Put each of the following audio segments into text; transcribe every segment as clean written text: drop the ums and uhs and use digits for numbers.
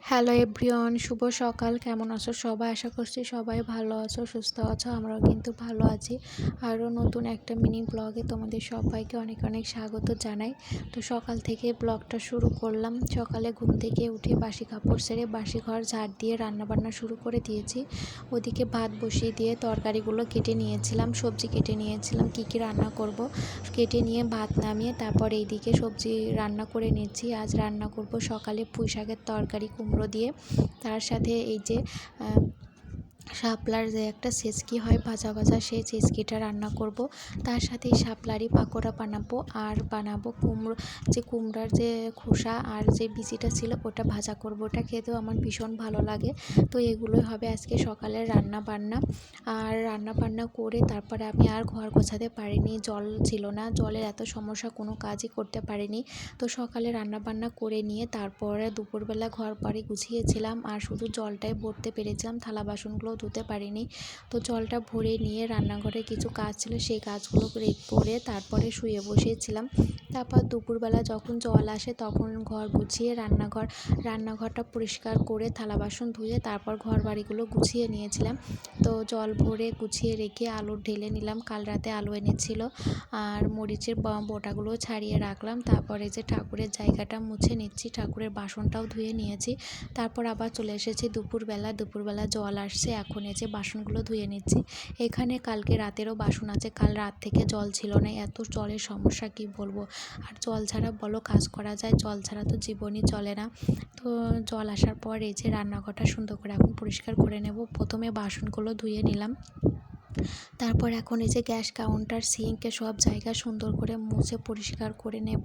Hello everyone, শুভ সকাল। কেমন আছো সবাই? আশা করছি সবাই ভালো আছো, সুস্থ আছো। আমরাও কিন্তু ভালো আছি। আরও নতুন একটা মিনি ব্লগে তোমাদের সবাইকে অনেক অনেক স্বাগত জানাই। তো সকাল থেকে ব্লগটা শুরু করলাম। সকালে ঘুম থেকে উঠে বাসি কাপড় ছেড়ে বাসি ঘর ঝাড় দিয়ে রান্নাবান্না শুরু করে দিয়েছি। ওদিকে ভাত বসিয়ে দিয়ে তরকারিগুলো কেটে নিয়েছিলাম, সবজি কেটে নিয়েছিলাম, কী রান্না করব কেটে নিয়ে ভাত নামিয়ে তারপর এইদিকে সবজি রান্না করে নিচ্ছি। আজ রান্না করব সকালে পুঁই শাকের তরকারি কুমড়ো দিয়ে, তার সাথে এই যে শাপলার যে একটা ছেচকি হয় ভাজা ভাজা, সেই ছেচকিটা রান্না করব। তার সাথে শাপলারই পাকোড়া বানাবো, আর বানাবো কুমড়ার যে খোসা আর যে বিচিটা ছিল ওটা ভাজা করব। ওটা খেতেও আমার ভীষণ ভালো লাগে। তো এগুলোই হবে আজকে সকালের রান্না বান্না। আর রান্না বান্না করে তারপরে আমি আর ঘর গোছাতে পারিনি, জল ছিল না, জলের এত সমস্যা, কোনো কাজই করতে পারিনি। তো সকালে রান্না বান্না করে নিয়ে তারপরে দুপুরবেলা ঘর বাড়ি গুছিয়েছিলাম, আর শুধু জলটাই ভরতে পেরেছিলাম, থালা বাসনগুলো ধুতে পারিনি। তো জলটা ভরে নিয়ে রান্নাঘরে কিছু কাজ ছিল, সেই কাজগুলো করে তারপরে শুয়ে বসেছিলাম। তারপর দুপুরবেলা যখন জল আসে তখন ঘর গুছিয়ে রান্নাঘরটা পরিষ্কার করে থালা বাসন ধুয়ে তারপর ঘর বাড়িগুলো গুছিয়ে নিয়েছিলাম। তো জল ভরে গুছিয়ে রেখে আলু ঢেলে নিলাম, কাল রাতে আলু এনেছিল, আর মরিচের বোটাগুলো ছাড়িয়ে রাখলাম। তারপরে যে ঠাকুরের জায়গাটা মুছে নিচ্ছি, ঠাকুরের বাসনটাও ধুয়ে নিয়েছি। তারপর আবার চলে এসেছি দুপুরবেলা জল আসছে, এখন এই যে বাসনগুলো ধুয়ে নিচ্ছি। এখানে কালকে রাতেরও বাসন আছে, কাল রাত থেকে জল ছিল না, এত জলের সমস্যা কি বলবো। আর জল ছাড়া বলো কাজ করা যায়? জল ছাড়া তো জীবনই চলে না। তো জল আসার পর এই যে রান্নাঘরটা সুন্দর করে এখন পরিষ্কার করে নেব। প্রথমে বাসনগুলো ধুয়ে নিলাম, তারপর এখন এই যে গ্যাস কাউন্টার, সিঙ্কে সব জায়গা সুন্দর করে মুছে পরিষ্কার করে নেব।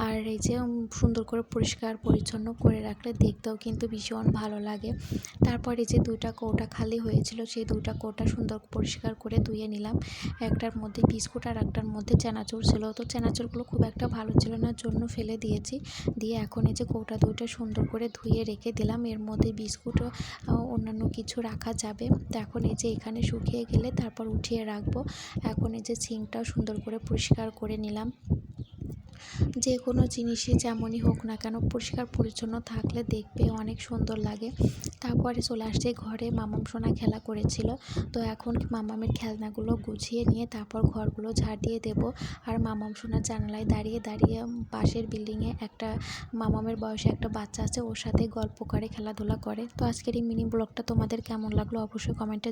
আর এই যে সুন্দর করে পরিষ্কার পরিচ্ছন্ন করে রাখলে দেখতেও কিন্তু ভীষণ ভালো লাগে। তারপর এই যে 2টা কৌটা খালি হয়েছিল, সেই 2টা কৌটা সুন্দর পরিষ্কার করে ধুয়ে নিলাম। একটার মধ্যে বিস্কুট আর একটার মধ্যে চানাচুর ছিল, তো চানাচুরগুলো খুব একটা ভালো ছিল না, জন্য ফেলে দিয়েছি। দিয়ে এখন এই যে কৌটা 2টা সুন্দর করে ধুয়ে রেখে দিলাম। এর মধ্যে বিস্কুট ও অন্যান্য কিছু রাখা যাবে। তো এখন এই যে এখানে শুকিয়ে গেলে তারপর উঠিয়ে রাখবো। এখন এই যে সিঙ্কটাও সুন্দর করে পরিষ্কার করে নিলাম। যে কোনো জিনিসই যেমনই হোক না কেন পরিষ্কার পরিচ্ছন্ন থাকলে দেখবে অনেক সুন্দর লাগে। তারপরে চলে আসছে ঘরে, মামাম সোনা খেলা করেছিল, তো এখন মামামের খেলনাগুলো গুছিয়ে নিয়ে তারপর ঘরগুলো ঝাড় দিয়ে দেব। আর মামাম সোনার জানালায় দাঁড়িয়ে দাঁড়িয়ে পাশের বিল্ডিংয়ে একটা মামামের বয়সে একটা বাচ্চা আছে, ওর সাথে গল্প করে খেলাধুলা করে। তো আজকের এই মিনি ব্লগটা তোমাদের কেমন লাগলো অবশ্যই কমেন্টে